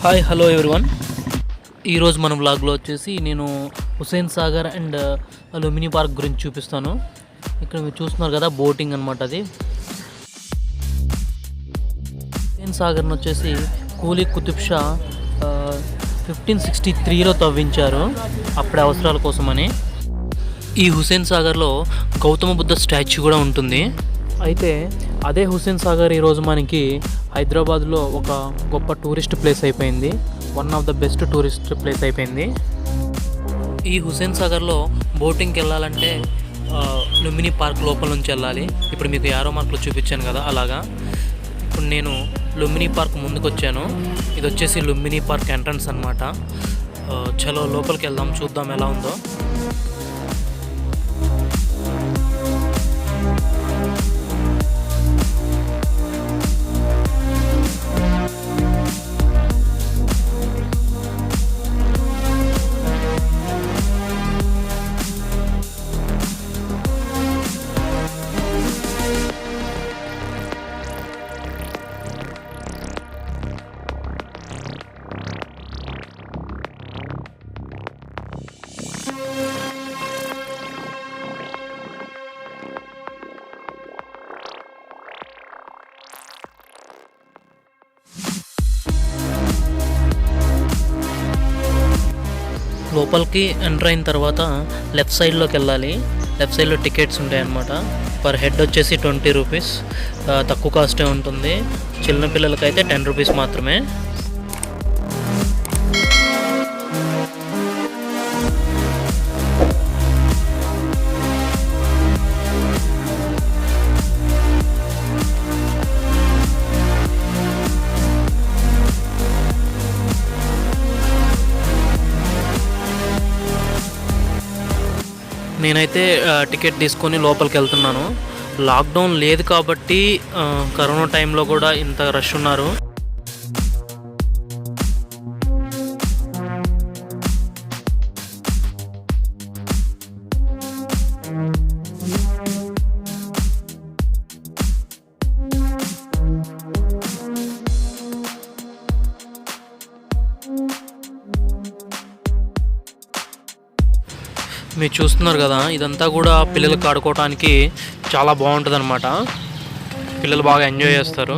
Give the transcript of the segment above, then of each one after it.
Hi hello everyone. ఈరోజు మన వ్లాగ్లో వచ్చేసి నేను హుస్సేన్ సాగర్ అండ్ లుంబిని పార్క్ గురించి చూపిస్తాను. ఇక్కడ మీరు చూస్తున్నారు కదా, బోటింగ్ అనమాట. అది హుస్సేన్ సాగర్ని వచ్చేసి కూలీ కుతుబ్ షా 1563లో తవ్వించారు, అప్పుడే అవసరాల కోసమని. ఈ హుస్సేన్ సాగర్లో గౌతమ బుద్ధ స్టాచ్యూ కూడా ఉంటుంది. అయితే అదే హుస్సేన్ సాగర్ ఈరోజు మనకి హైదరాబాద్లో ఒక గొప్ప టూరిస్ట్ ప్లేస్ అయిపోయింది. One of the best tourist place అయిపోయింది. ఈ హుస్సేన్ సాగర్లో బోటింగ్కి వెళ్ళాలంటే లుంబిని పార్క్ లోపల నుంచి వెళ్ళాలి. ఇప్పుడు మీకు యారో మార్కులు చూపించాను కదా, అలాగా. ఇప్పుడు నేను లుంబిని పార్క్ ముందుకు వచ్చాను. ఇది వచ్చేసి లుంబిని పార్క్ ఎంట్రన్స్ అనమాట. చలో లోపలికి వెళ్దాం, చూద్దాం ఎలా ఉందో. లోపలికి ఎంటర్ అయిన తర్వాత లెఫ్ట్ సైడ్లోకి వెళ్ళాలి. లెఫ్ట్ సైడ్లో టికెట్స్ ఉంటాయి అన్నమాట. పర్ హెడ్ వచ్చేసి 20 రూపీస్, తక్కువ కాస్టే ఉంటుంది. చిన్న పిల్లలకైతే 10 రూపీస్ మాత్రమే. నేనైతే టికెట్ తీసుకొని లోపలికి వెళ్తున్నాను. లాక్డౌన్ లేదు కాబట్టి కరోనా టైంలో కూడా ఇంత రష్ ఉన్నారు. మీరు చూస్తున్నారు కదా, ఇదంతా కూడా పిల్లలకు ఆడుకోవడానికి చాలా బాగుంటుంది అనమాట. పిల్లలు బాగా ఎంజాయ్ చేస్తారు.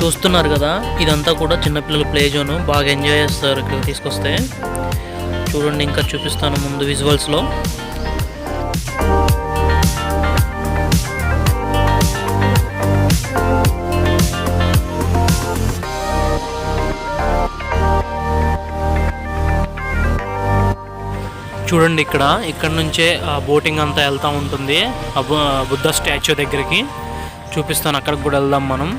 చూస్తున్నారు కదా, ఇదంతా కూడా చిన్నపిల్లల ప్లే జోన్. బాగా ఎంజాయ్ చేస్తారు తీసుకొస్తే. చూడండి, ఇంకా చూపిస్తాను ముందు విజువల్స్లో. చూడండి, ఇక్కడ నుంచే బోటింగ్ అంతా వెళ్తూ ఉంటుంది. బుద్ధ స్టాచ్యూ దగ్గరికి చూపిస్తాను, అక్కడికి కూడా వెళ్దాం మనం.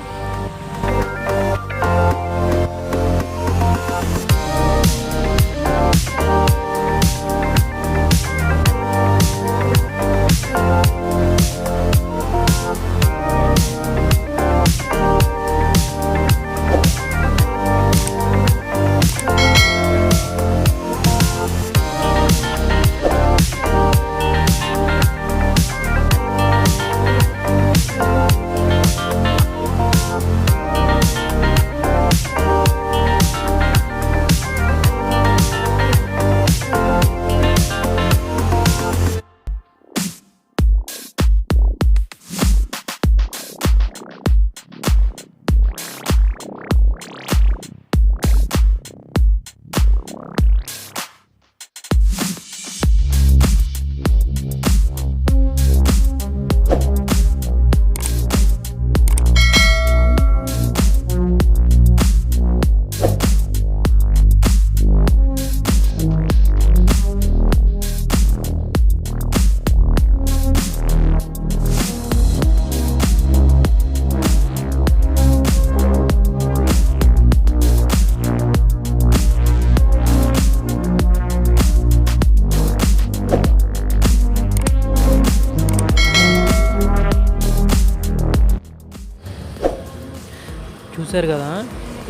చూశారు కదా,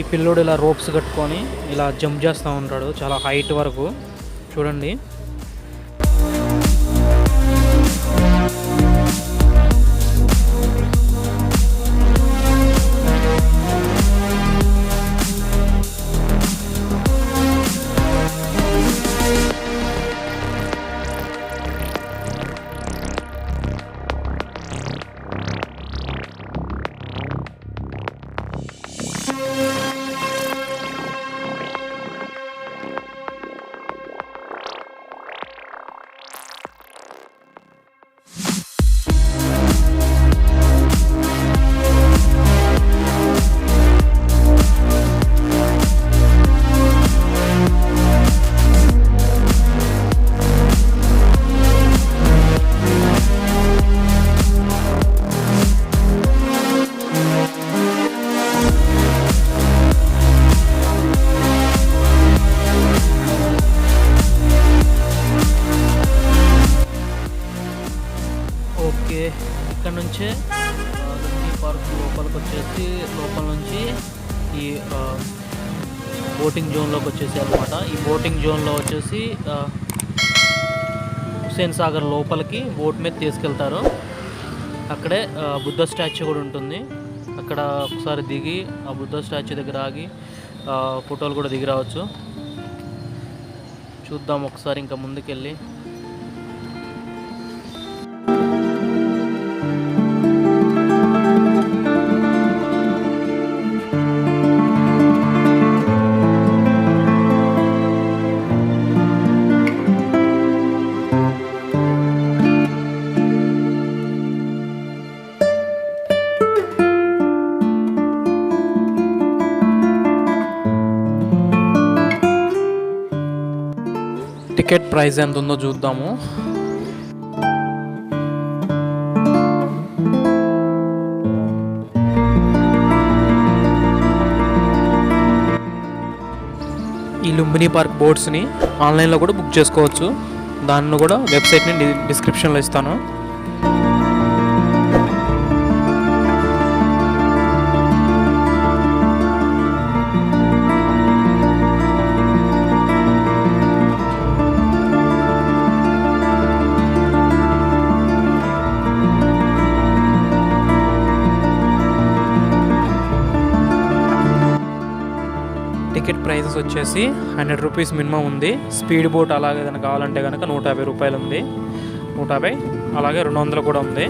ఈ పిల్లోడు ఇలా రోప్స్ కట్టుకొని ఇలా జంప్ చేస్తూ ఉంటాడు చాలా హైట్ వరకు. చూడండి, ఓకే, ఇక్కడ నుంచే లుంబిని పార్క్ లోపలికి వచ్చేసి లోపల నుంచి ఈ బోటింగ్ జోన్లోకి వచ్చేసి అనమాట. ఈ బోటింగ్ జోన్లో వచ్చేసి హుస్సేన్ సాగర్ లోపలికి బోట్ మీద తీసుకెళ్తారు. అక్కడే బుద్ధ స్టాచ్యూ కూడా ఉంటుంది. అక్కడ ఒకసారి దిగి ఆ బుద్ధ స్టాచ్యూ దగ్గర ఆగి ఫోటోలు కూడా దిగి రావచ్చు. చూద్దాం ఒకసారి ఇంకా ముందుకెళ్ళి. టికెట్ ప్రైస్ ఎంత ఉందో చూద్దాము. ఈ లుంబిని పార్క్ బోట్స్ని ఆన్లైన్లో కూడా బుక్ చేసుకోవచ్చు. దాన్ని కూడా వెబ్సైట్ని డిస్క్రిప్షన్లో ఇస్తాను. టికెట్ ప్రైజెస్ వచ్చేసి 100 రూపీస్ మినిమం ఉంది. స్పీడ్ బోట్ అలాగే ఏదైనా కావాలంటే కనుక 150 రూపాయలు ఉంది. 150 అలాగే 200 కూడా ఉంది.